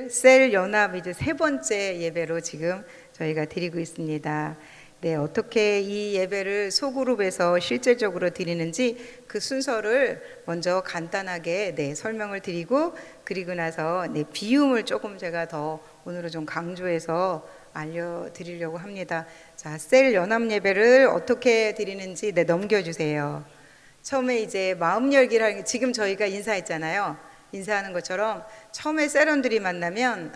예배를 셀 연합 이제 세 번째 예배로 지금 저희가 드리고 있습니다. 네, 어떻게 이 예배를 소그룹에서 실질적으로 드리는지 그 순서를 먼저 간단하게 설명을 드리고, 그리고 나서 비움을 조금 제가 더 오늘은 좀 강조해서 알려드리려고 합니다. 자, 셀 연합 예배를 어떻게 드리는지 넘겨주세요. 처음에 이제 마음 열기라는, 지금 저희가 인사했잖아요. 인사하는 것처럼 처음에 셀원들이 만나면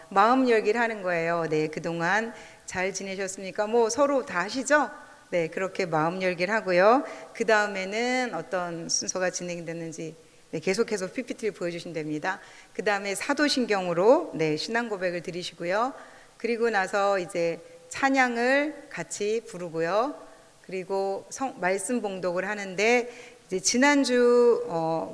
마음 열기를 하는 거예요. 네, 그동안 잘 지내셨습니까? 뭐 서로 다 아시죠? 네, 그렇게 마음 열기를 하고요. 그 다음에는 어떤 순서가 진행됐는지 계속해서 PPT를 보여주시면 됩니다. 그 다음에 사도신경으로 신앙 고백을 드리시고요. 그리고 나서 이제 찬양을 같이 부르고요. 그리고 말씀 봉독을 하는데, 이제 지난주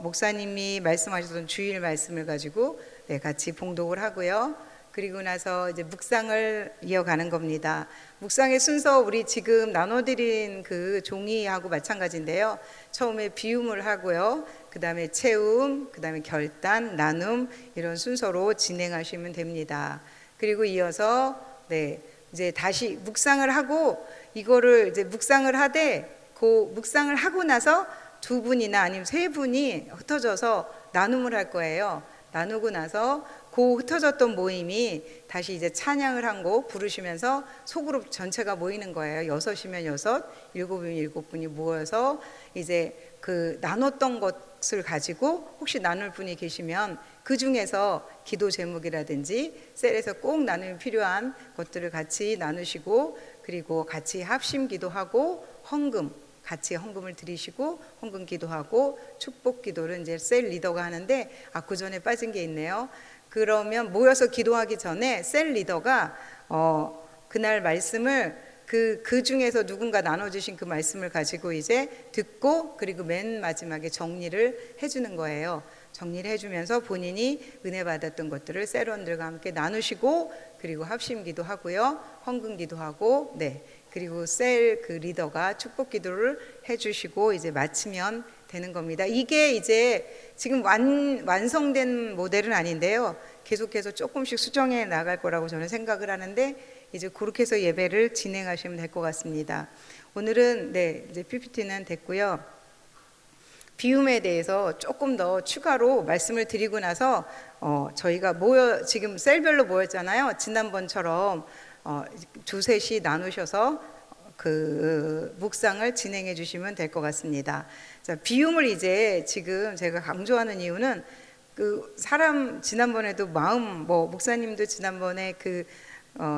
목사님이 말씀하셨던 주일 말씀을 가지고 같이 봉독을 하고요. 그리고 나서 이제 묵상을 이어가는 겁니다. 묵상의 순서 우리 지금 나눠드린 그 종이하고 마찬가지인데요. 처음에 비움을 하고요. 그 다음에 채움, 그 다음에 결단, 나눔, 이런 순서로 진행하시면 됩니다. 그리고 이어서 이제 다시 묵상을 하고, 이거를 이제 묵상을 하되 그 묵상을 하고 나서 두 분이나 아니면 세 분이 흩어져서 나눔을 할 거예요. 나누고 나서 그 흩어졌던 모임이 다시 이제 찬양을 한 곡 부르시면서 소그룹 전체가 모이는 거예요. 6이면 6, 7이면 7분이 모여서 이제 그 나눴던 것을 가지고 혹시 나눌 분이 계시면 그 중에서 기도 제목이라든지 셀에서 꼭 나누면 필요한 것들을 같이 나누시고, 그리고 같이 합심 기도하고 같이 헌금을 드리시고 헌금 기도하고 축복 기도를 이제 셀 리더가 하는데, 그 전에 빠진 게 있네요. 그러면 모여서 기도하기 전에 셀 리더가 그날 말씀을 그 중에서 누군가 나눠주신 그 말씀을 가지고 이제 듣고, 그리고 맨 마지막에 정리를 해주는 거예요. 정리를 해주면서 본인이 은혜 받았던 것들을 셀원들과 함께 나누시고, 그리고 합심 기도하고요, 헌금 기도하고, 그리고 셀 그 리더가 축복 기도를 해주시고 이제 마치면 되는 겁니다. 이게 이제 지금 완성된 모델은 아닌데요. 계속해서 조금씩 수정해 나갈 거라고 저는 생각을 하는데, 이제 그렇게 해서 예배를 진행하시면 될 것 같습니다. 오늘은 이제 PPT는 됐고요. 비움에 대해서 조금 더 추가로 말씀을 드리고 나서 저희가 지금 셀별로 모였잖아요. 지난번처럼 두셋이 나누셔서 그 묵상을 진행해 주시면 될 것 같습니다. 자, 비움을 이제 지금 제가 강조하는 이유는 그 사람, 지난번에도 목사님도 지난번에 그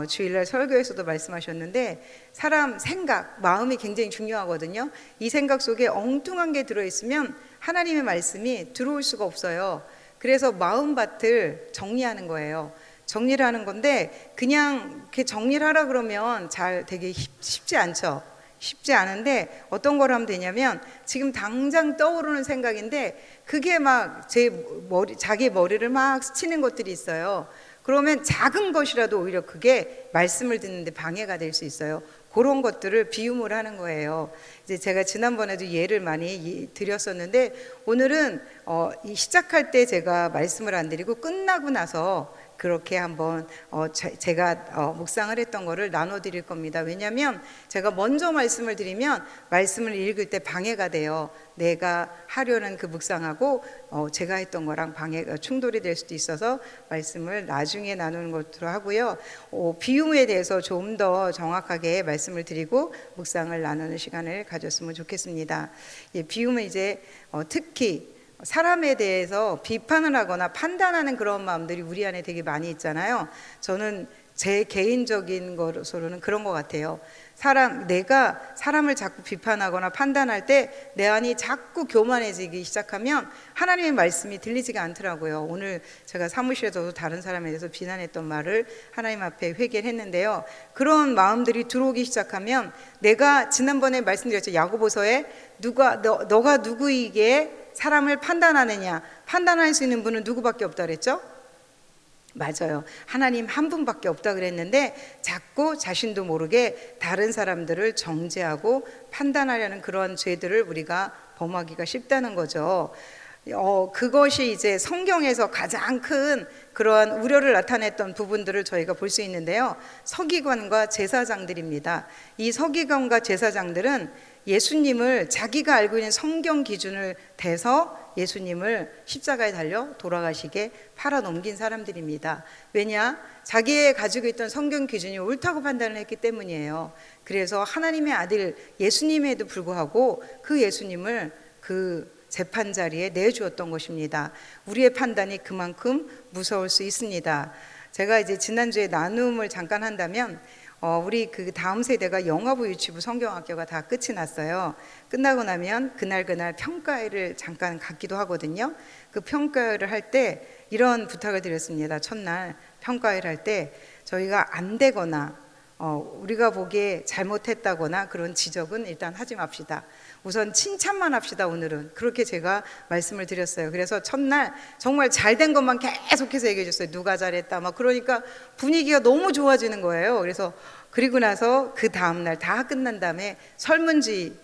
주일날 설교에서도 말씀하셨는데, 사람 생각, 마음이 굉장히 중요하거든요. 이 생각 속에 엉뚱한 게 들어있으면 하나님의 말씀이 들어올 수가 없어요. 그래서 마음밭을 정리하는 거예요. 정리를 하는 건데, 그냥 이렇게 정리를 하라 그러면 되게 쉽지 않죠. 쉽지 않은데 어떤 걸 하면 되냐면, 지금 당장 떠오르는 생각인데 그게 막 자기 머리를 막 스치는 것들이 있어요. 그러면 작은 것이라도 오히려 그게 말씀을 듣는데 방해가 될 수 있어요. 그런 것들을 비움을 하는 거예요. 이제 제가 지난번에도 예를 많이 드렸었는데, 오늘은 시작할 때 제가 말씀을 안 드리고 끝나고 나서 그렇게 한번 제가 묵상을 했던 거를 나눠드릴 겁니다. 왜냐하면 제가 먼저 말씀을 드리면 말씀을 읽을 때 방해가 돼요. 내가 하려는 그 묵상하고 제가 했던 거랑 충돌이 될 수도 있어서 말씀을 나중에 나누는 것으로 하고요. 비움에 대해서 좀 더 정확하게 말씀을 드리고 묵상을 나누는 시간을 가졌으면 좋겠습니다. 비움은 이제 특히 사람에 대해서 비판을 하거나 판단하는 그런 마음들이 우리 안에 되게 많이 있잖아요. 저는 제 개인적인 것으로는 그런 것 같아요. 내가 사람을 자꾸 비판하거나 판단할 때 내 안이 자꾸 교만해지기 시작하면 하나님의 말씀이 들리지가 않더라고요. 오늘 제가 사무실에서도 다른 사람에 대해서 비난했던 말을 하나님 앞에 회개를 했는데요. 그런 마음들이 들어오기 시작하면, 내가 지난번에 말씀드렸죠. 야고보서에 너가 누구이기에 사람을 판단하느냐, 판단할 수 있는 분은 누구밖에 없다 그랬죠? 맞아요. 하나님 한 분밖에 없다 그랬는데 자꾸 자신도 모르게 다른 사람들을 정죄하고 판단하려는 그런 죄들을 우리가 범하기가 쉽다는 거죠. 그것이 이제 성경에서 가장 큰 그러한 우려를 나타냈던 부분들을 저희가 볼 수 있는데요. 서기관과 제사장들입니다. 이 서기관과 제사장들은 예수님을 자기가 알고 있는 성경 기준을 대서 예수님을 십자가에 달려 돌아가시게 팔아넘긴 사람들입니다. 왜냐? 자기의 가지고 있던 성경 기준이 옳다고 판단을 했기 때문이에요. 그래서 하나님의 아들 예수님에도 불구하고 그 예수님을 그 재판 자리에 내주었던 것입니다. 우리의 판단이 그만큼 무서울 수 있습니다. 제가 이제 지난주에 나눔을 잠깐 한다면 우리 그 다음 세대가 영화부 유치부 성경학교가 다 끝이 났어요. 끝나고 나면 그날 평가회를 잠깐 갖기도 하거든요. 그 평가회를 할 때 이런 부탁을 드렸습니다. 첫날 평가회를 할 때 저희가 안 되거나 우리가 보기에 잘못했다거나 그런 지적은 일단 하지 맙시다. 우선 칭찬만 합시다. 오늘은 그렇게 제가 말씀을 드렸어요. 그래서 첫날 정말 잘된 것만 계속해서 얘기해 줬어요. 누가 잘했다 막. 그러니까 분위기가 너무 좋아지는 거예요. 그리고 나서 그 다음날 다 끝난 다음에 설문지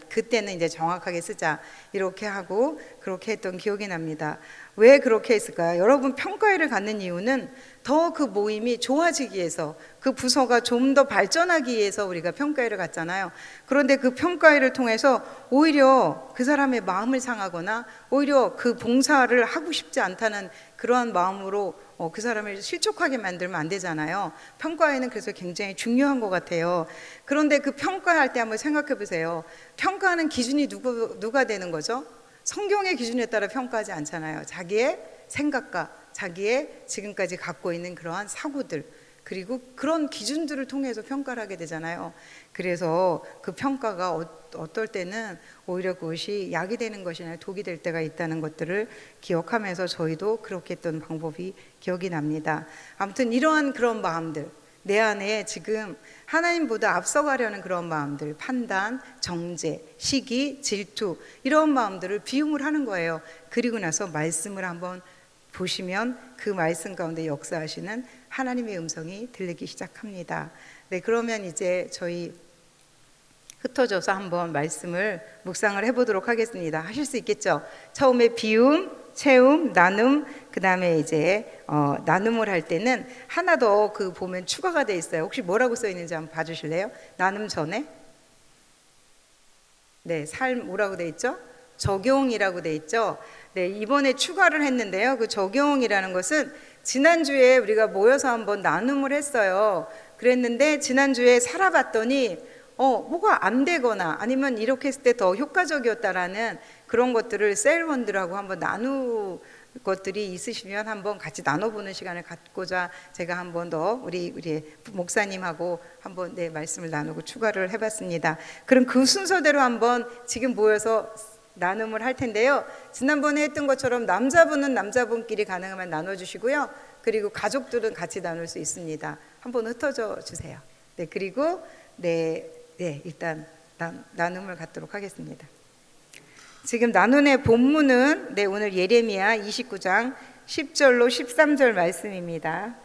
그때는 이제 정확하게 쓰자 이렇게 하고 그렇게 했던 기억이 납니다. 왜 그렇게 했을까요? 여러분, 평가회를 갖는 이유는 더 그 모임이 좋아지기 위해서, 그 부서가 좀 더 발전하기 위해서 우리가 평가회를 갖잖아요. 그런데 그 평가회를 통해서 오히려 그 사람의 마음을 상하거나 오히려 그 봉사를 하고 싶지 않다는 그러한 마음으로 그 사람을 실족하게 만들면 안 되잖아요. 평가회는 그래서 굉장히 중요한 것 같아요. 그런데 그 평가할 때 한번 생각해 보세요. 평가하는 기준이 누가 되는 거죠? 성경의 기준에 따라 평가하지 않잖아요. 자기의 생각과 자기의 지금까지 갖고 있는 그러한 사고들, 그리고 그런 기준들을 통해서 평가를 하게 되잖아요. 그래서 그 평가가 어떨 때는 오히려 그것이 약이 되는 것이나 독이 될 때가 있다는 것들을 기억하면서 저희도 그렇게 했던 방법이 기억이 납니다. 아무튼 이러한 그런 마음들, 내 안에 지금 하나님보다 앞서가려는 그런 마음들, 판단, 정죄, 시기, 질투, 이런 마음들을 비움을 하는 거예요. 그리고 나서 말씀을 한번 보시면 그 말씀 가운데 역사하시는 하나님의 음성이 들리기 시작합니다. 네, 그러면 이제 저희 흩어져서 한번 말씀을 묵상을 해보도록 하겠습니다. 하실 수 있겠죠? 처음에 비움, 채움, 나눔, 그 다음에 이제 나눔을 할 때는 하나 더 그 보면 추가가 돼 있어요. 혹시 뭐라고 써 있는지 한번 봐주실래요? 나눔 전에 네, 삶 뭐라고 돼 있죠? 적용이라고 돼 있죠. 네, 이번에 추가를 했는데요. 그 적용이라는 것은 지난주에 우리가 모여서 한번 나눔을 했어요. 그랬는데 지난주에 살아봤더니 뭐가 안 되거나 아니면 이렇게 했을 때 더 효과적이었다라는 그런 것들을 셀원들하고 한번 나누 것들이 있으시면 한번 같이 나눠보는 시간을 갖고자 제가 한번 더 우리 목사님하고 한번 말씀을 나누고 추가를 해봤습니다. 그럼 그 순서대로 한번 지금 모여서 나눔을 할 텐데요. 지난번에 했던 것처럼 남자분은 남자분끼리 가능하면 나눠주시고요. 그리고 가족들은 같이 나눌 수 있습니다. 한번 흩어져 주세요. 네, 그리고 일단 나눔을 갖도록 하겠습니다. 지금 나눔의 본문은 오늘 예레미야 29장 10절로 13절 말씀입니다.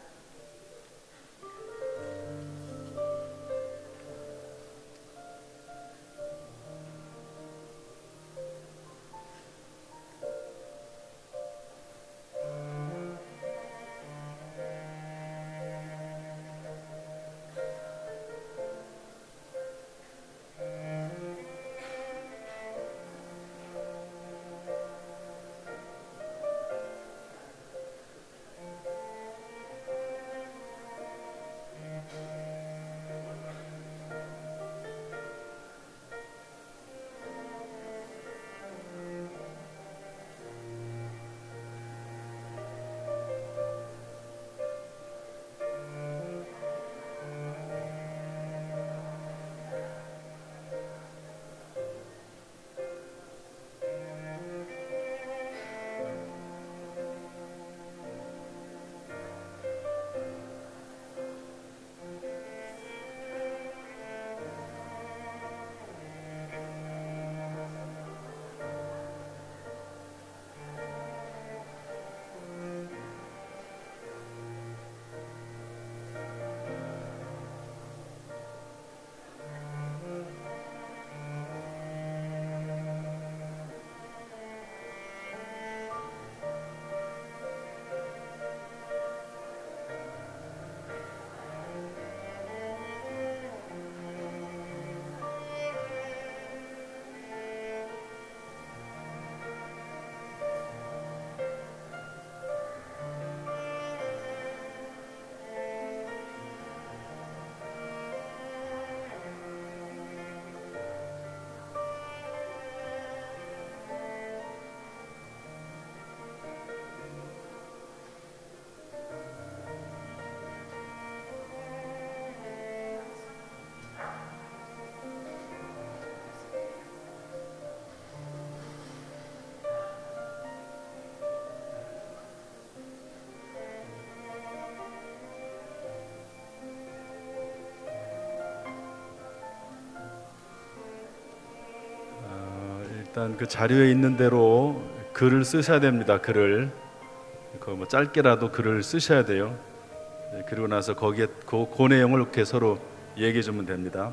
일단 그 자료에 있는 대로 글을 쓰셔야 됩니다. 글을 뭐 짧게라도 글을 쓰셔야 돼요. 그리고 나서 거기에 그 내용을 이렇게 서로 얘기해 주면 됩니다.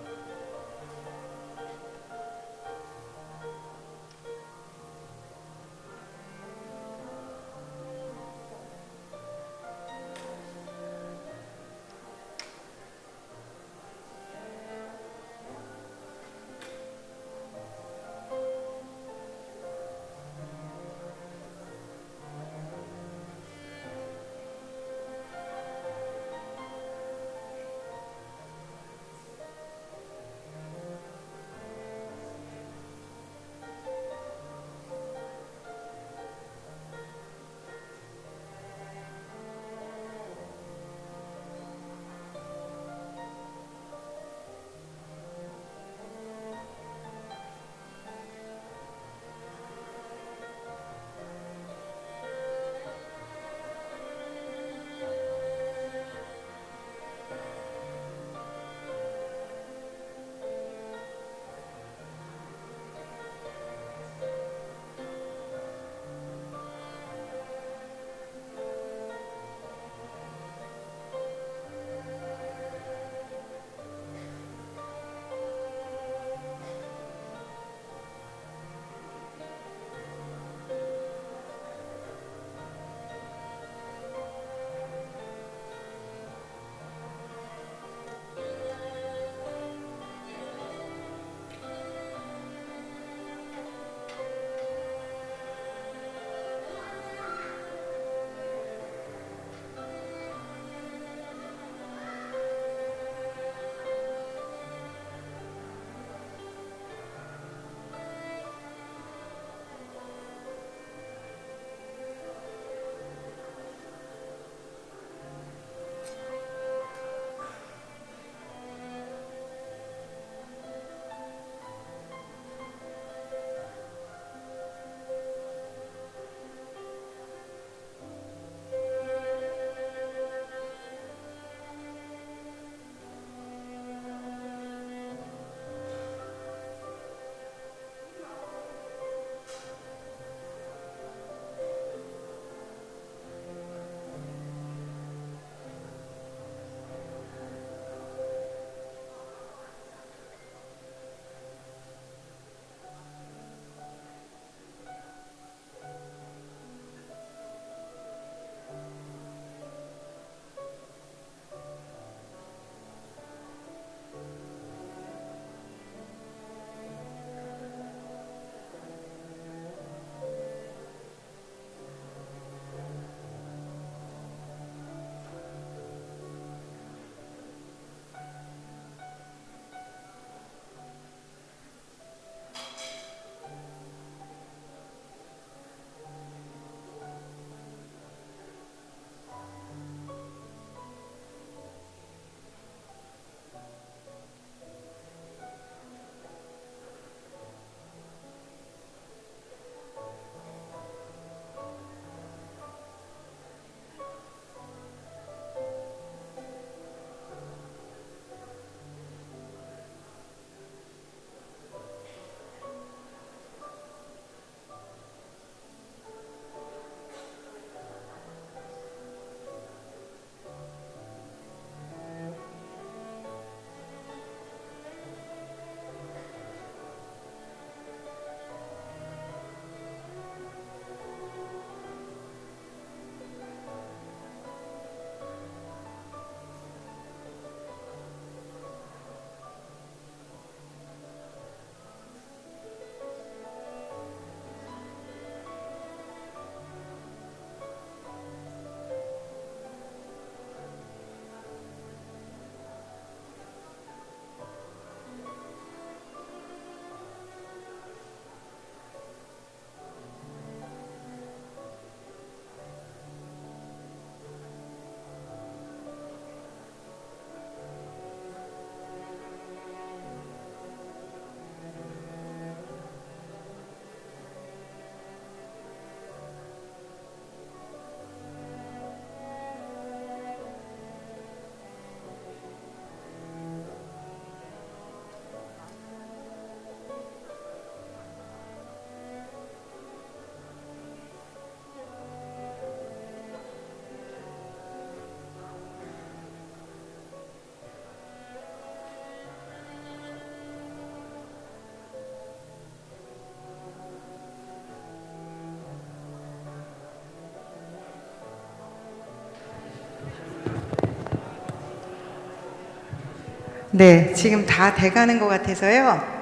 네, 지금 다 돼가는 것 같아서요.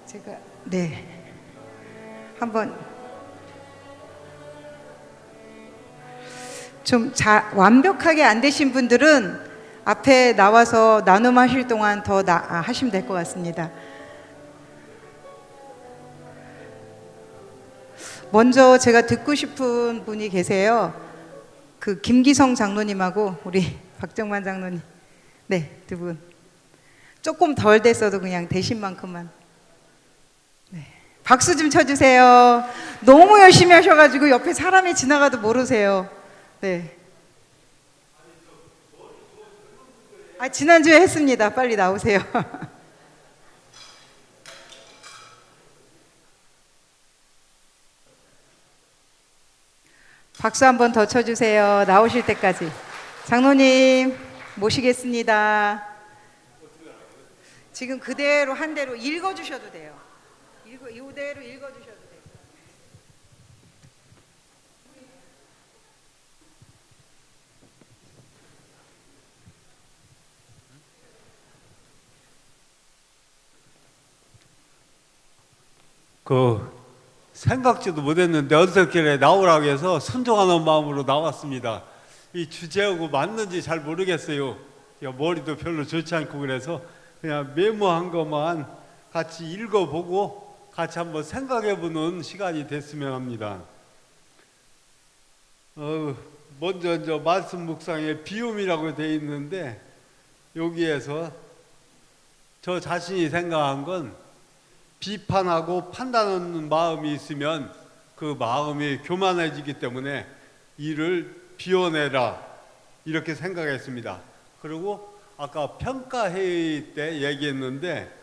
제가 네 한번 좀 완벽하게 안 되신 분들은 앞에 나와서 나눔하실 동안 더 하시면 될 것 같습니다. 먼저 제가 듣고 싶은 분이 계세요. 그 김기성 장로님하고 우리 박정만 장로님. 네, 두 분. 조금 덜 됐어도 그냥 되신 만큼만. 네. 박수 좀 쳐주세요. 너무 열심히 하셔가지고 옆에 사람이 지나가도 모르세요. 네. 지난주에 했습니다. 빨리 나오세요. 박수 한 번 더 쳐주세요. 나오실 때까지. 장로님 모시겠습니다. 지금 그대로 한 대로 읽어주셔도 돼요. 이대로 읽어주셔도 돼요. 생각지도 못했는데 어떻게 나오라고 해서 순종하는 마음으로 나왔습니다. 이 주제하고 맞는지 잘 모르겠어요. 머리도 별로 좋지 않고 그래서 그냥 메모한 것만 같이 읽어보고 같이 한번 생각해보는 시간이 됐으면 합니다. 먼저 말씀 묵상에 비움이라고 되어 있는데 여기에서 저 자신이 생각한 건 비판하고 판단하는 마음이 있으면 그 마음이 교만해지기 때문에 이를 비워내라 이렇게 생각했습니다. 그리고 아까 평가회의 때 얘기했는데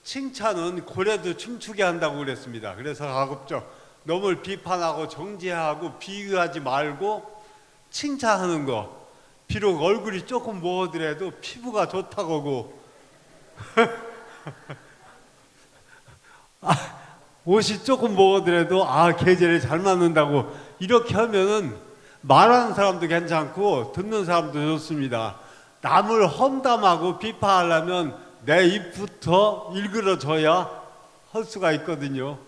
칭찬은 고래도 춤추게 한다고 그랬습니다. 그래서 가급적 너무 비판하고 정죄하고 비교하지 말고 칭찬하는 거. 비록 얼굴이 조금 모으더라도 피부가 좋다고 옷이 조금 먹어더라도 계절에 잘 맞는다고 이렇게 하면은 말하는 사람도 괜찮고 듣는 사람도 좋습니다. 남을 험담하고 비판하려면 내 입부터 일그러져야 할 수가 있거든요.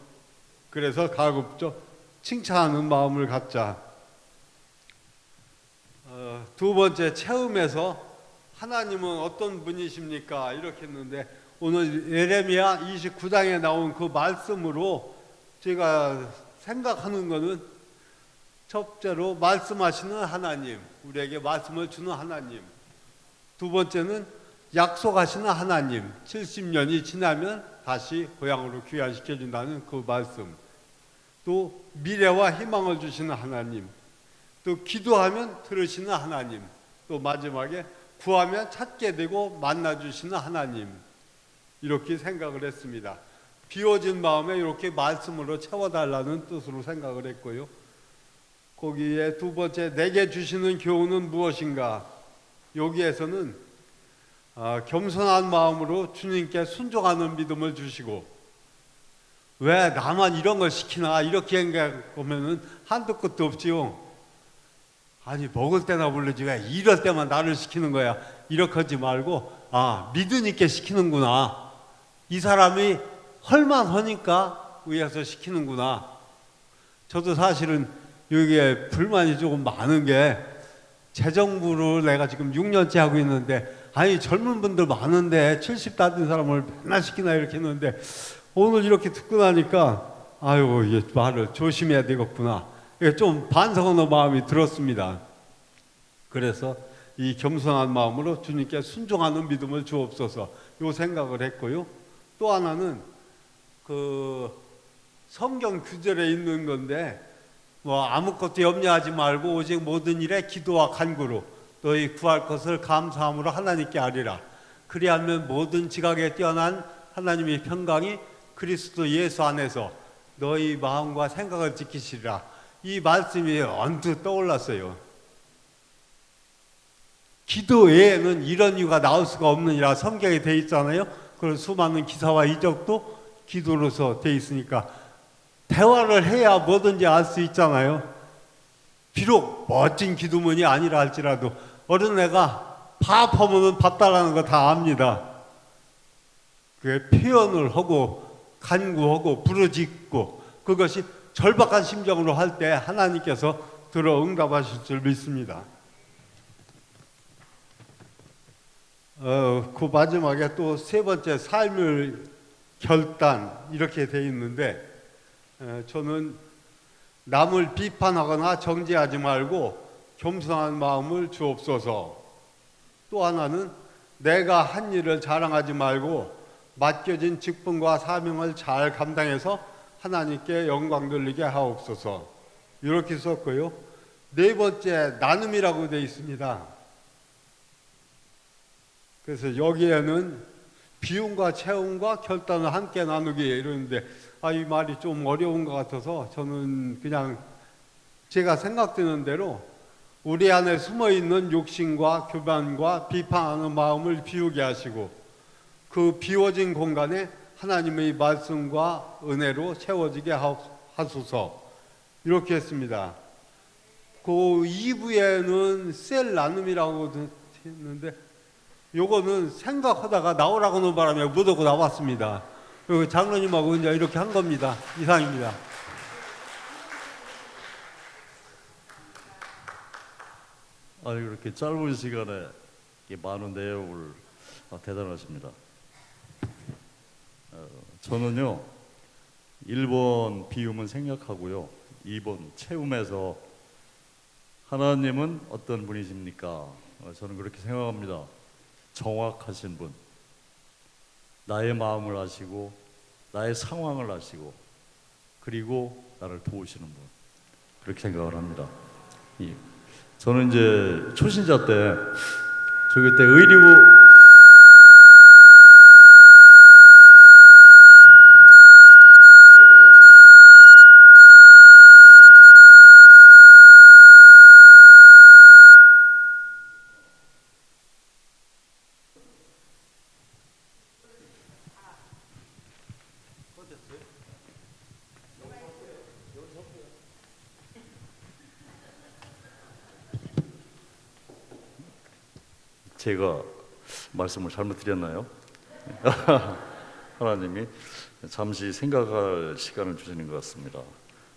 그래서 가급적 칭찬하는 마음을 갖자. 두 번째 체험에서 하나님은 어떤 분이십니까? 이렇게 했는데 오늘 예레미야 29장에 나온 그 말씀으로 제가 생각하는 것은 첫째로 말씀하시는 하나님, 우리에게 말씀을 주는 하나님. 두 번째는 약속하시는 하나님, 70년이 지나면 다시 고향으로 귀환시켜준다는 그 말씀. 또 미래와 희망을 주시는 하나님. 또 기도하면 들으시는 하나님. 또 마지막에 구하면 찾게 되고 만나주시는 하나님. 이렇게 생각을 했습니다. 비워진 마음에 이렇게 말씀으로 채워달라는 뜻으로 생각을 했고요. 거기에 두 번째, 내게 주시는 교훈은 무엇인가? 여기에서는 겸손한 마음으로 주님께 순종하는 믿음을 주시고, 왜 나만 이런 걸 시키나 이렇게 생각하면은 한도 끝도 없지요. 아니 먹을 때나 부르지 왜 이럴 때만 나를 시키는 거야. 이렇게 하지 말고 믿으니까 시키는구나. 이 사람이 헐만하니까 위에서 시키는구나. 저도 사실은 여기에 불만이 조금 많은 게 재정부를 내가 지금 6년째 하고 있는데 젊은 분들 많은데 70 다 된 사람을 맨날 시키나 이렇게 했는데 오늘 이렇게 듣고 나니까 이게 말을 조심해야 되겠구나. 좀 반성하는 마음이 들었습니다. 그래서 이 겸손한 마음으로 주님께 순종하는 믿음을 주옵소서 요 생각을 했고요. 또 하나는 그 성경 구절에 있는 건데 아무것도 염려하지 말고 오직 모든 일에 기도와 간구로 너희 구할 것을 감사함으로 하나님께 아뢰라. 그리하면 모든 지각에 뛰어난 하나님의 평강이 그리스도 예수 안에서 너희 마음과 생각을 지키시리라. 이 말씀이 언뜻 떠올랐어요. 기도 외에는 이런 이유가 나올 수가 없느니라 성경에 되어 있잖아요. 그런 수많은 기사와 이적도 기도로서 되어 있으니까 대화를 해야 뭐든지 알 수 있잖아요. 비록 멋진 기도문이 아니라 할지라도 어린애가 밥하면은 밥달라는 거 다 압니다. 그 표현을 하고 간구하고 부르짖고 그것이 절박한 심정으로 할 때 하나님께서 들어 응답하실 줄 믿습니다. 그 마지막에 또 세 번째 삶을 결단 이렇게 돼 있는데 저는 남을 비판하거나 정죄하지 말고 겸손한 마음을 주옵소서. 또 하나는 내가 한 일을 자랑하지 말고 맡겨진 직분과 사명을 잘 감당해서 하나님께 영광 돌리게 하옵소서. 이렇게 썼고요. 네 번째 나눔이라고 되어 있습니다. 그래서 여기에는 비움과 채움과 결단을 함께 나누기 이러는데 이 말이 좀 어려운 것 같아서 저는 그냥 제가 생각드는 대로 우리 안에 숨어있는 욕심과 교만과 비판하는 마음을 비우게 하시고 그 비워진 공간에 하나님의 말씀과 은혜로 채워지게 하소서. 이렇게 했습니다. 그 2부에는 셀 나눔이라고 했는데 요거는 생각하다가 나오라고 하는 바람에 못 오고 나왔습니다. 그리고 장로님하고 이제 이렇게 한 겁니다. 이상입니다. 아니 그렇게 짧은 시간에 많은 내용을 대단하십니다. 저는요 1번 비움은 생략하고요 2번 채움에서 하나님은 어떤 분이십니까? 저는 그렇게 생각합니다. 정확하신 분, 나의 마음을 아시고 나의 상황을 아시고 그리고 나를 도우시는 분, 그렇게 생각을 합니다. 저는 이제 초신자 때 저 그때 의리고 제가 말씀을 잘못 드렸나요? 하나님이 잠시 생각할 시간을 주시는 것 같습니다.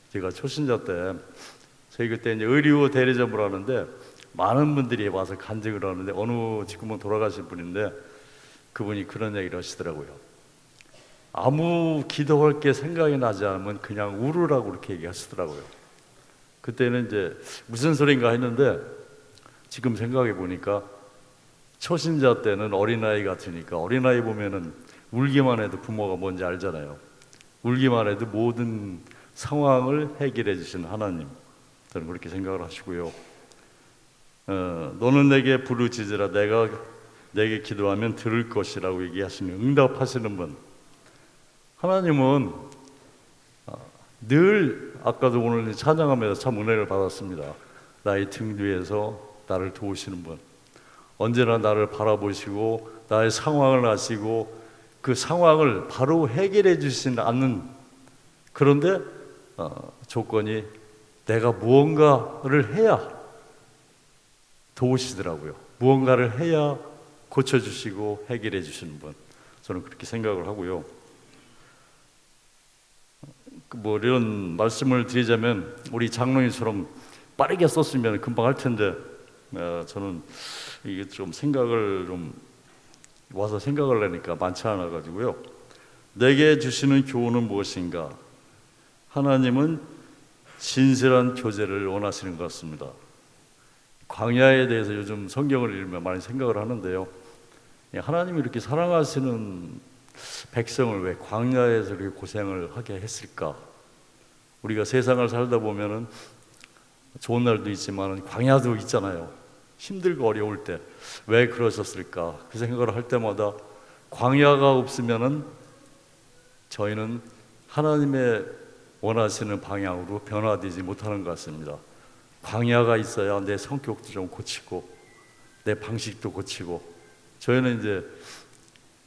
제가 초신자 때 저희 그때 이제 의료 대리점을 하는데 많은 분들이 와서 간증을 하는데 어느 지금은 돌아가신 분인데 그분이 그런 얘기를 하시더라고요. 아무 기도할 게 생각이 나지 않으면 그냥 울으라고 그렇게 얘기하시더라고요. 그때는 이제 무슨 소린가 했는데 지금 생각해 보니까 초신자 때는 어린아이 같으니까 어린아이 보면은 울기만 해도 부모가 뭔지 알잖아요. 울기만 해도 모든 상황을 해결해 주시는 하나님, 저는 그렇게 생각을 하시고요. 너는 내게 부르짖으라 내가 내게 기도하면 들을 것이라고 얘기하시는 응답하시는 분, 하나님은 늘 아까도 오늘 찬양하면서 참 은혜를 받았습니다. 나의 등 뒤에서 나를 도우시는 분, 언제나 나를 바라보시고 나의 상황을 아시고 그 상황을 바로 해결해 주시지 않는, 그런데 조건이 내가 무언가를 해야 도우시더라고요. 무언가를 해야 고쳐주시고 해결해 주시는 분, 저는 그렇게 생각을 하고요. 뭐 이런 말씀을 드리자면 우리 장로님처럼 빠르게 썼으면 금방 할 텐데 저는 이게 좀 생각을 좀 와서 생각을 하니까 많지 않아 가지고요. 내게 주시는 교훈은 무엇인가? 하나님은 진실한 교제를 원하시는 것 같습니다. 광야에 대해서 요즘 성경을 읽으면 많이 생각을 하는데요. 하나님이 이렇게 사랑하시는 백성을 왜 광야에서 이렇게 고생을 하게 했을까? 우리가 세상을 살다 보면은 좋은 날도 있지만 광야도 있잖아요. 힘들고 어려울 때 왜 그러셨을까? 그 생각을 할 때마다 광야가 없으면은 저희는 하나님의 원하시는 방향으로 변화되지 못하는 것 같습니다. 광야가 있어야 내 성격도 좀 고치고 내 방식도 고치고, 저희는 이제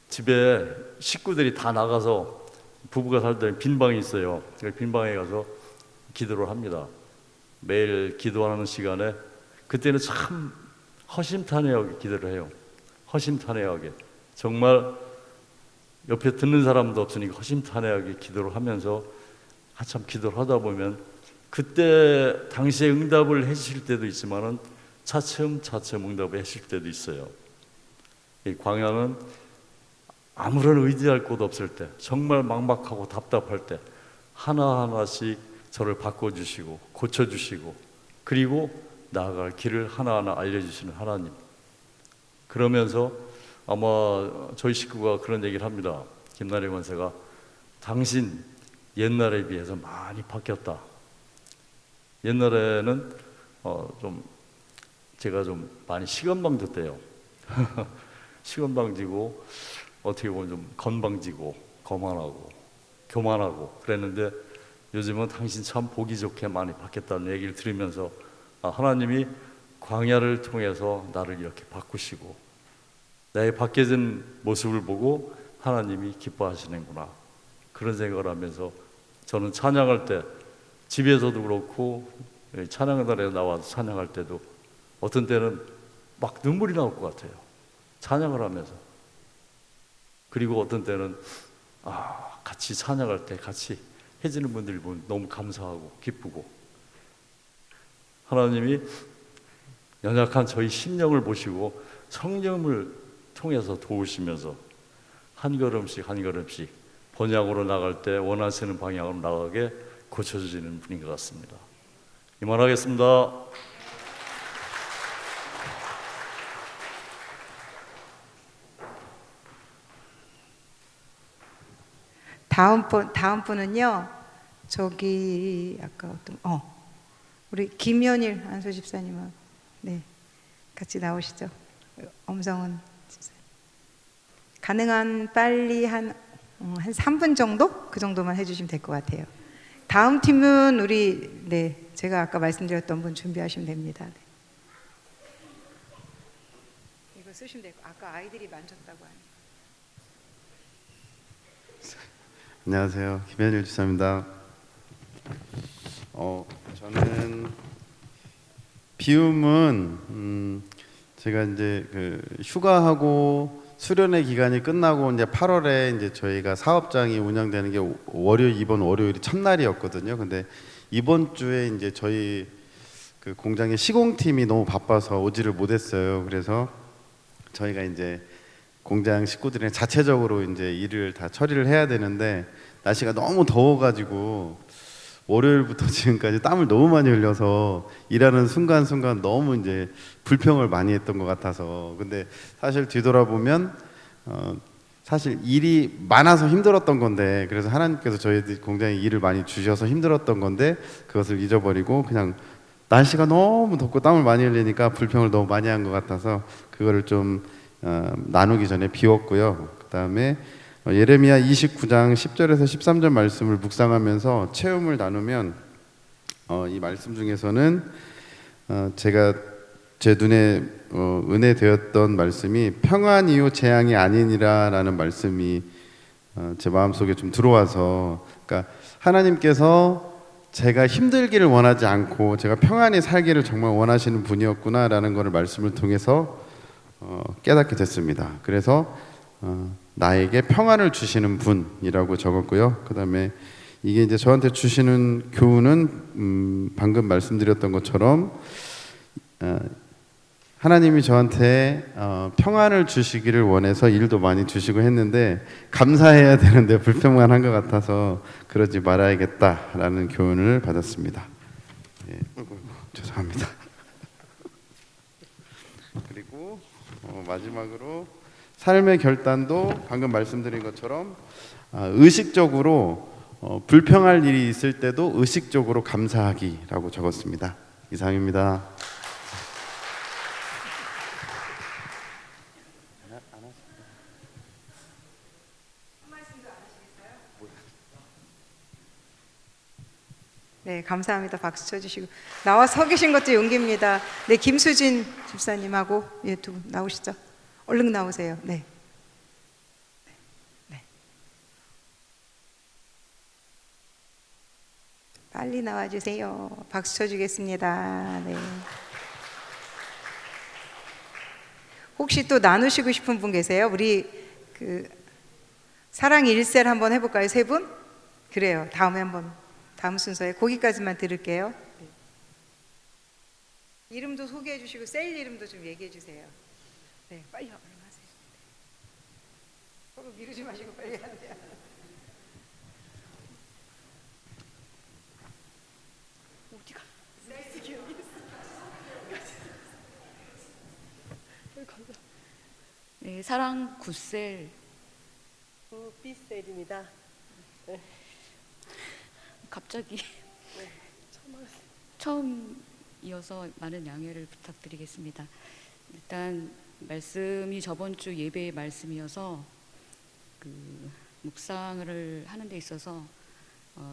집에 식구들이 다 나가서 부부가 살던 빈방이 있어요. 빈방에 가서 기도를 합니다. 매일 기도하는 시간에 그때는 참 허심탄회하게 기도를 해요. 허심탄회하게. 정말 옆에 듣는 사람도 없으니까 허심탄회하게 기도를 하면서 한참 기도를 하다 보면 그때 당시에 응답을 해주실 때도 있지만은 차츰 응답을 해주실 때도 있어요. 이 광야는 아무런 의지할 곳 없을 때, 정말 막막하고 답답할 때 하나하나씩 저를 바꿔주시고 고쳐주시고 그리고 나아갈 길을 하나하나 알려주시는 하나님. 그러면서 아마 저희 식구가 그런 얘기를 합니다. 김나래 권사가 당신 옛날에 비해서 많이 바뀌었다. 옛날에는 좀 제가 좀 많이 시건방졌대요. 시건방지고 어떻게 보면 좀 건방지고 거만하고 교만하고 그랬는데 요즘은 당신 참 보기 좋게 많이 바뀌었다는 얘기를 들으면서 하나님이 광야를 통해서 나를 이렇게 바꾸시고 나의 바뀌어진 모습을 보고 하나님이 기뻐하시는구나, 그런 생각을 하면서 저는 찬양할 때 집에서도 그렇고 찬양단에 나와서 찬양할 때도 어떤 때는 막 눈물이 나올 것 같아요. 찬양을 하면서. 그리고 어떤 때는 같이 찬양할 때 같이 해주는 분들 보면 너무 감사하고 기쁘고 하나님이 연약한 저희 심령을 보시고 성령을 통해서 도우시면서 한 걸음씩 번향으로 나갈 때 원하시는 방향으로 나가게 고쳐주시는 분인 것 같습니다. 이만하겠습니다. 다음 분은요. 저기 아까 우리 김연일 안소 집사님하고 같이 나오시죠. 엄성은 집사님. 가능한 빨리 한 3분 정도? 그 정도만 해주시면 될 것 같아요. 다음 팀은 우리 제가 아까 말씀드렸던 분 준비하시면 됩니다. 이거 쓰시면 되고 아까 아이들이 만졌다고 하니까. 안녕하세요. 김현일 주사입니다. 저는 비움은 제가 이제 그 휴가하고 수련회 기간이 끝나고 이제 8월에 이제 저희가 사업장이 운영되는 게 이번 월요일이 첫날이었거든요. 근데 이번 주에 이제 저희 그 공장의 시공팀이 너무 바빠서 오지를 못했어요. 그래서 저희가 이제 공장 식구들이 자체적으로 이제 일을 다 처리를 해야 되는데 날씨가 너무 더워가지고 월요일부터 지금까지 땀을 너무 많이 흘려서 일하는 순간순간 너무 이제 불평을 많이 했던 것 같아서, 근데 사실 뒤돌아보면 사실 일이 많아서 힘들었던 건데, 그래서 하나님께서 저희 공장에 일을 많이 주셔서 힘들었던 건데 그것을 잊어버리고 그냥 날씨가 너무 덥고 땀을 많이 흘리니까 불평을 너무 많이 한 것 같아서 그거를 좀 나누기 전에 비웠고요. 그 다음에 예레미야 29장 10절에서 13절 말씀을 묵상하면서 체험을 나누면 이 말씀 중에서는 제가 제 눈에 은혜 되었던 말씀이 평안이요 재앙이 아니니라 라는 말씀이 제 마음속에 좀 들어와서, 그러니까 하나님께서 제가 힘들기를 원하지 않고 제가 평안히 살기를 정말 원하시는 분이었구나 라는 것을 말씀을 통해서 깨닫게 됐습니다. 그래서 나에게 평안을 주시는 분이라고 적었고요. 그 다음에 이게 이제 저한테 주시는 교훈은 방금 말씀드렸던 것처럼 하나님이 저한테 평안을 주시기를 원해서 일도 많이 주시고 했는데 감사해야 되는데 불평만 한 것 같아서 그러지 말아야겠다라는 교훈을 받았습니다. 죄송합니다. 그리고 마지막으로 삶의 결단도 방금 말씀드린 것처럼 의식적으로 불평할 일이 있을 때도 의식적으로 감사하기라고 적었습니다. 이상입니다. 네, 감사합니다. 박수 쳐주시고 나와 서 계신 것도 용기입니다. 네, 김수진 집사님하고 두 분 나오시죠. 얼른 나오세요. 네. 빨리 나와주세요. 박수 쳐주겠습니다. 네. 혹시 또 나누시고 싶은 분 계세요? 우리 그 사랑 1셀 한번 해볼까요? 세 분? 그래요. 다음에 한번 다음 순서에 거기까지만 들을게요. 이름도 소개해 주시고 셀 이름도 좀 얘기해 주세요. 네, 빨리 얼른 하세요. 서로 미루지 마시고 빨리 하세요. 어디가? 네, 사랑 9셀 B셀입니다. 갑자기 처음 이어서 많은 양해를 부탁드리겠습니다. 일단 말씀이 저번 주 예배의 말씀이어서 그 묵상을 하는 데 있어서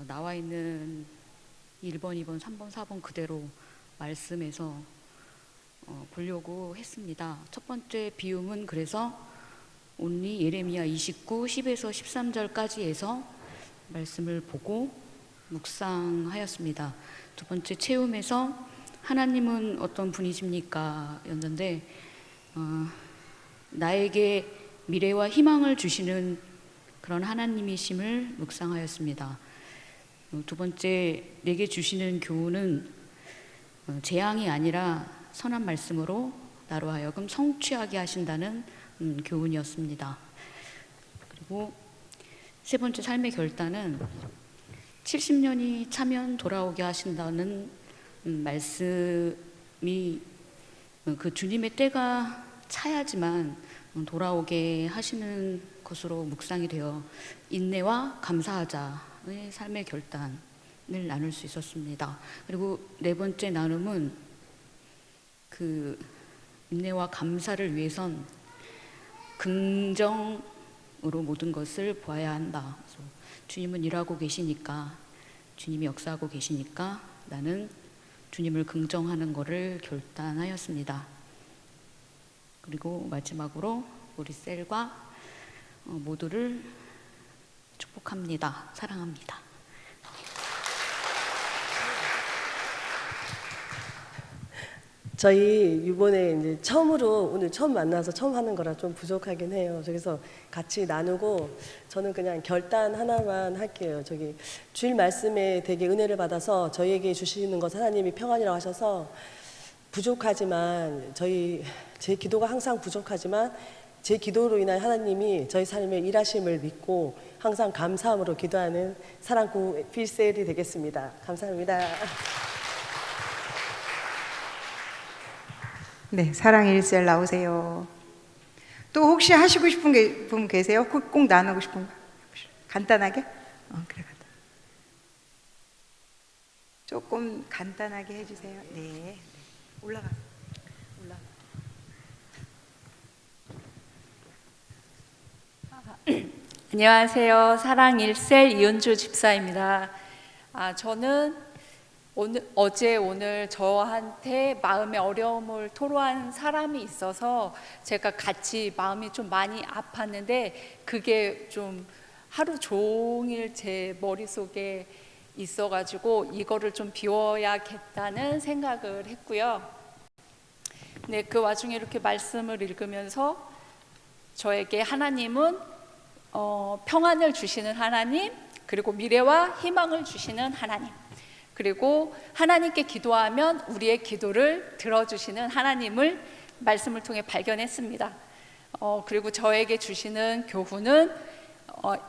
나와 있는 1번, 2번, 3번, 4번 그대로 말씀에서 보려고 했습니다. 첫 번째 비움은 그래서 온리 예레미야 29, 10에서 13절까지 해서 말씀을 보고 묵상하였습니다. 두 번째 체험에서 하나님은 어떤 분이십니까? 였는데 나에게 미래와 희망을 주시는 그런 하나님이심을 묵상하였습니다. 두 번째 내게 주시는 교훈은 재앙이 아니라 선한 말씀으로 나로 하여금 성취하게 하신다는 교훈이었습니다. 그리고 세 번째 삶의 결단은 70년이 차면 돌아오게 하신다는 말씀이 그 주님의 때가 차야지만 돌아오게 하시는 것으로 묵상이 되어 인내와 감사하자의 삶의 결단을 나눌 수 있었습니다. 그리고 네 번째 나눔은 그 인내와 감사를 위해선 긍정으로 모든 것을 보아야 한다. 그래서 주님은 일하고 계시니까, 주님이 역사하고 계시니까 나는 주님을 긍정하는 것을 결단하였습니다. 그리고 마지막으로 우리 셀과 모두를 축복합니다. 사랑합니다. 저희 이번에 이제 처음으로 오늘 처음 만나서 처음 하는 거라 좀 부족하긴 해요. 그래서 같이 나누고 저는 그냥 결단 하나만 할게요. 저기 주일 말씀에 되게 은혜를 받아서 저희에게 주시는 것 하나님이 평안이라고 하셔서 부족하지만 제 기도가 항상 부족하지만 제 기도로 인한 하나님이 저희 삶에 일하심을 믿고 항상 감사함으로 기도하는 사랑구 필셀이 되겠습니다. 감사합니다. 네, 사랑 1셀 나오세요. 또 혹시 하시고 싶은 분 계세요? 꼭 나누고 싶은 거? 간단하게? 그래, 간단. 조금 간단하게 해주세요. 네, 올라가. 안녕하세요. 사랑 1셀 이은주 집사입니다. 저는 오늘 저한테 마음의 어려움을 토로한 사람이 있어서 제가 같이 마음이 좀 많이 아팠는데 그게 좀 하루 종일 제 머릿속에 있어가지고 이거를 좀 비워야겠다는 생각을 했고요. 네, 그 와중에 이렇게 말씀을 읽으면서 저에게 하나님은 평안을 주시는 하나님, 그리고 미래와 희망을 주시는 하나님, 그리고 하나님께 기도하면 우리의 기도를 들어주시는 하나님을 말씀을 통해 발견했습니다. 그리고 저에게 주시는 교훈은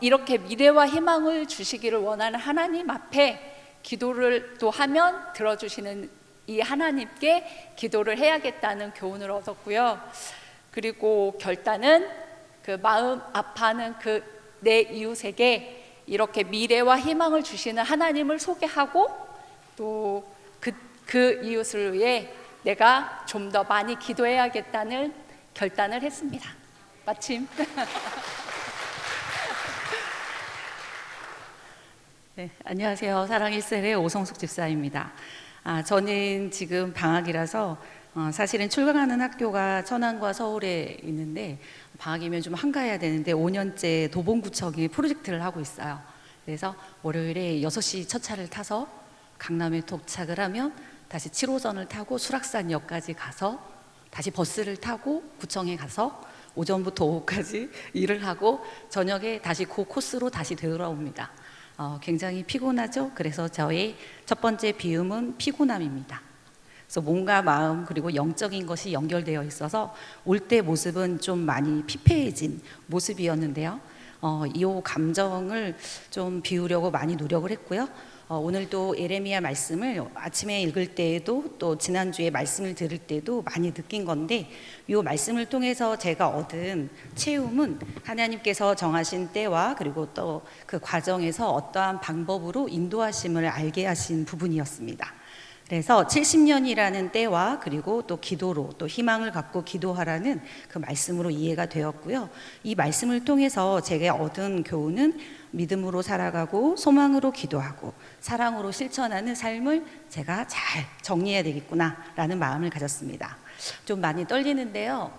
이렇게 미래와 희망을 주시기를 원하는 하나님 앞에 기도를 또 하면 들어주시는 이 하나님께 기도를 해야겠다는 교훈을 얻었고요. 그리고 결단은 그 마음 아파하는 그 내 이웃에게 이렇게 미래와 희망을 주시는 하나님을 소개하고 또 그 이웃을 위해 내가 좀 더 많이 기도해야겠다는 결단을 했습니다. 마침. 네, 안녕하세요. 사랑 1셀의 오성숙 집사입니다. 저는 지금 방학이라서 사실은 출강하는 학교가 천안과 서울에 있는데 방학이면 좀 한가해야 되는데 5년째 도봉구청이 프로젝트를 하고 있어요. 그래서 월요일에 6시 첫 차를 타서 강남에 도착을 하면 다시 7호선을 타고 수락산역까지 가서 다시 버스를 타고 구청에 가서 오전부터 오후까지 일을 하고 저녁에 다시 그 코스로 다시 되돌아옵니다. 굉장히 피곤하죠. 그래서 저의 첫 번째 비움은 피곤함입니다. 그래서 몸과 마음 그리고 영적인 것이 연결되어 있어서 올 때 모습은 좀 많이 피폐해진 모습이었는데요. 이 감정을 좀 비우려고 많이 노력을 했고요. 오늘도 예레미야 말씀을 아침에 읽을 때에도 또 지난주에 말씀을 들을 때도 많이 느낀 건데 이 말씀을 통해서 제가 얻은 체험은 하나님께서 정하신 때와 그리고 또 그 과정에서 어떠한 방법으로 인도하심을 알게 하신 부분이었습니다. 그래서 70년이라는 때와 그리고 또 기도로 또 희망을 갖고 기도하라는 그 말씀으로 이해가 되었고요. 이 말씀을 통해서 제가 얻은 교훈은 믿음으로 살아가고 소망으로 기도하고 사랑으로 실천하는 삶을 제가 잘 정리해야 되겠구나라는 마음을 가졌습니다. 좀 많이 떨리는데요.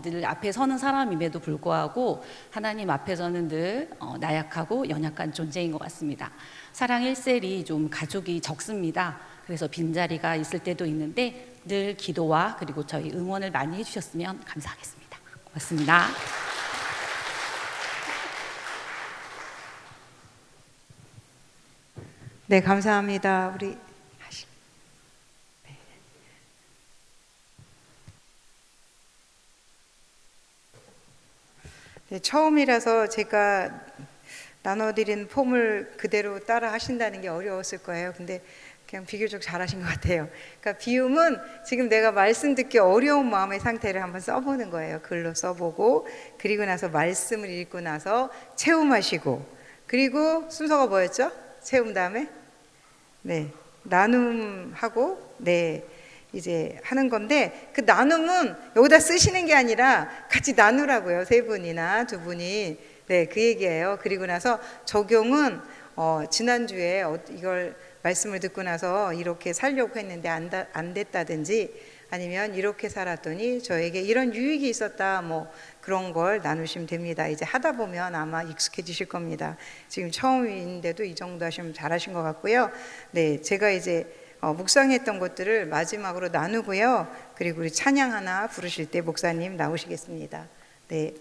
늘 앞에 서는 사람임에도 불구하고 하나님 앞에서는 늘 나약하고 연약한 존재인 것 같습니다. 사랑 1셀이 좀 가족이 적습니다. 그래서 빈자리가 있을 때도 있는데 늘 기도와 그리고 저희 응원을 많이 해주셨으면 감사하겠습니다. 고맙습니다. 네, 감사합니다. 우리 네, 처음이라서 제가 나눠드린 폼을 그대로 따라 하신다는 게 어려웠을 거예요. 근데 그냥 비교적 잘하신 것 같아요. 그러니까 비움은 지금 내가 말씀 듣기 어려운 마음의 상태를 한번 써보는 거예요. 글로 써보고 그리고 나서 말씀을 읽고 나서 체험하시고 그리고 순서가 뭐였죠? 체험 다음에 네 나눔하고 네 이제 하는 건데 그 나눔은 여기다 쓰시는 게 아니라 같이 나누라고요. 세 분이나 두 분이 네 그 얘기예요. 그리고 나서 적용은 지난주에 이걸 말씀을 듣고 나서 이렇게 살려고 했는데 안 됐다든지 아니면 이렇게 살았더니 저에게 이런 유익이 있었다 뭐 그런 걸 나누시면 됩니다. 이제 하다 보면 아마 익숙해지실 겁니다. 지금 처음인데도 이 정도 하시면 잘하신 것 같고요. 네, 제가 이제 묵상했던 것들을 마지막으로 나누고요. 그리고 우리 찬양 하나 부르실 때 목사님 나오시겠습니다. 네,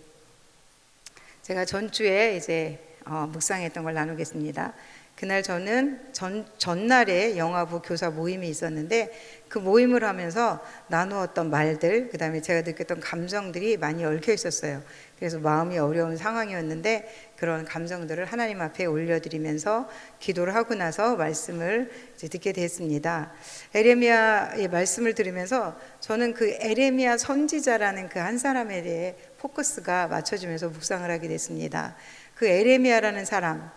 제가 전주에 이제 묵상했던 걸 나누겠습니다. 그날 저는 전날에 영화부 교사 모임이 있었는데 그 모임을 하면서 나누었던 말들, 그 다음에 제가 느꼈던 감정들이 많이 얽혀 있었어요. 그래서 마음이 어려운 상황이었는데 그런 감정들을 하나님 앞에 올려드리면서 기도를 하고 나서 말씀을 이제 듣게 됐습니다. 에레미야의 말씀을 들으면서 저는 그 에레미야 선지자라는 그 한 사람에 대해 포커스가 맞춰지면서 묵상을 하게 됐습니다. 그 에레미야라는 사람,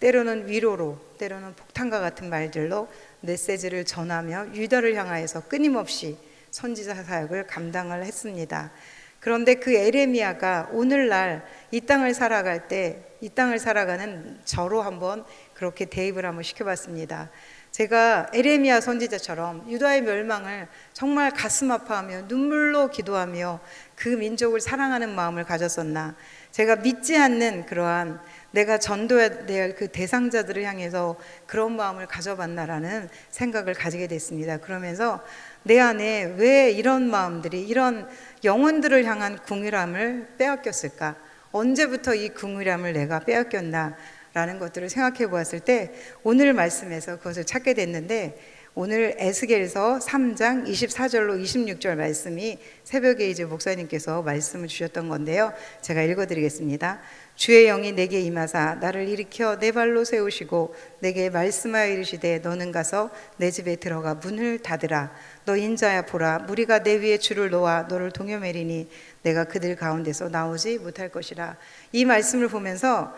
때로는 위로로, 때로는 폭탄과 같은 말들로 메시지를 전하며 유다를 향하여서 끊임없이 선지자 사역을 감당을 했습니다. 그런데 그 에레미야가 오늘날 이 땅을 살아갈 때 이 땅을 살아가는 저로 한번 그렇게 대입을 한번 시켜봤습니다. 제가 에레미야 선지자처럼 유다의 멸망을 정말 가슴 아파하며 눈물로 기도하며 그 민족을 사랑하는 마음을 가졌었나, 제가 믿지 않는 그러한 내가 전도해야 될 그 대상자들을 향해서 그런 마음을 가져봤나라는 생각을 가지게 됐습니다. 그러면서 내 안에 왜 이런 마음들이, 이런 영혼들을 향한 궁휼함을 빼앗겼을까? 언제부터 이 궁휼함을 내가 빼앗겼나? 라는 것들을 생각해 보았을 때 오늘 말씀에서 그것을 찾게 됐는데, 오늘 에스겔서 3장 24절로 26절 말씀이 새벽에 이제 목사님께서 말씀을 주셨던 건데요. 제가 읽어드리겠습니다. 주의 영이 내게 임하사 나를 일으켜 내 발로 세우시고 내게 말씀하여 이르시되 너는 가서 내 집에 들어가 문을 닫으라. 너 인자야 보라, 무리가 내 위에 줄을 놓아 너를 동여매리니 내가 그들 가운데서 나오지 못할 것이라. 이 말씀을 보면서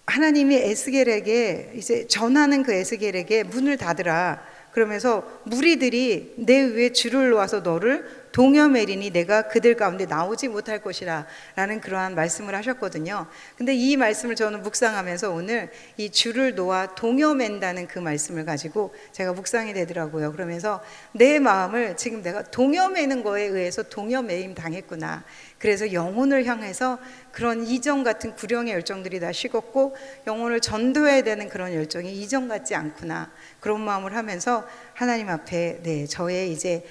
하나님이 에스겔에게 이제 전하는 그 에스겔에게 문을 닫으라. 그러면서 무리들이 내 위에 줄을 놓아서 너를 동여매리니 내가 그들 가운데 나오지 못할 것이라 라는 그러한 말씀을 하셨거든요. 근데 이 말씀을 저는 묵상하면서 오늘 이 줄을 놓아 동여맨다는 그 말씀을 가지고 제가 묵상이 되더라고요. 그러면서 내 마음을 지금 내가 동여매는 거에 의해서 동여매임 당했구나. 그래서 영혼을 향해서 그런 이전 같은 구령의 열정들이 다 식었고 영혼을 전도해야 되는 그런 열정이 이전 같지 않구나. 그런 마음을 하면서 하나님 앞에 저의 이제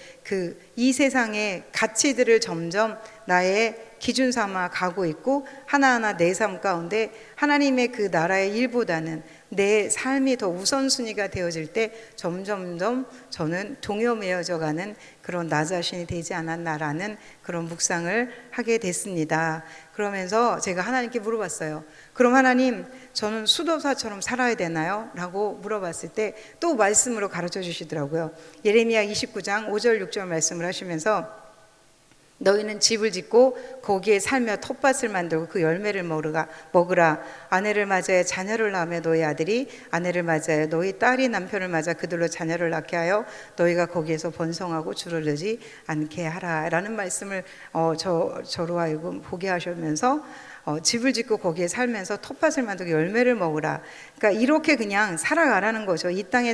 이 세상의 가치들을 점점 나의 기준 삼아 가고 있고 하나하나 내 삶 가운데 하나님의 그 나라의 일보다는 내 삶이 더 우선순위가 되어질 때 점점점 저는 동요매어져 가는 그런 나 자신이 되지 않았나라는 그런 묵상을 하게 됐습니다. 그러면서 제가 하나님께 물어봤어요. 그럼 하나님, 저는 수도사처럼 살아야 되나요? 라고 물어봤을 때 또 말씀으로 가르쳐 주시더라고요. 예레미야 29장 5절 6절 말씀을 하시면서 너희는 집을 짓고 거기에 살며 텃밭을 만들고 그 열매를 먹으라. 아내를 맞아야 자녀를 낳으며 너희 아들이 아내를 맞아야 너희 딸이 남편을 맞아 그들로 자녀를 낳게 하여 너희가 거기에서 번성하고 줄을 이루지 않게 하라 라는 말씀을 저로 하여금 보게 하시면서 집을 짓고 거기에 살면서 텃밭을 만들고 열매를 먹으라. 그러니까 이렇게 그냥 살아가라는 거죠. 이 땅에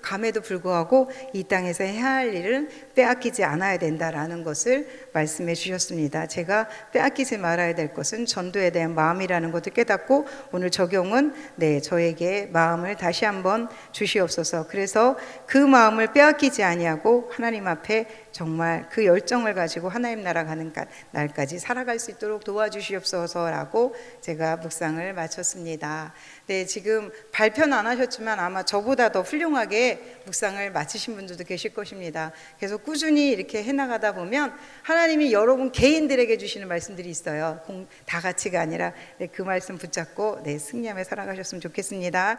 감에도 불구하고 이 땅에서 해야 할 일은 빼앗기지 않아야 된다라는 것을 말씀해 주셨습니다. 제가 빼앗기지 말아야 될 것은 전도에 대한 마음이라는 것을 깨닫고 오늘 적용은 저에게 마음을 다시 한번 주시옵소서. 그래서 그 마음을 빼앗기지 아니하고 하나님 앞에 정말 그 열정을 가지고 하나님 나라 가는 날까지 살아갈 수 있도록 도와주시옵소서라고 제가 묵상을 마쳤습니다. 지금 발표는 안 하셨지만 아마 저보다 더 훌륭하게 묵상을 마치신 분들도 계실 것입니다. 그래서 꾸준히 이렇게 해나가다 보면 하나님이 여러분 개인들에게 주시는 말씀들이 있어요. 다 같이가 아니라 그 말씀 붙잡고 승리하며 살아가셨으면 좋겠습니다.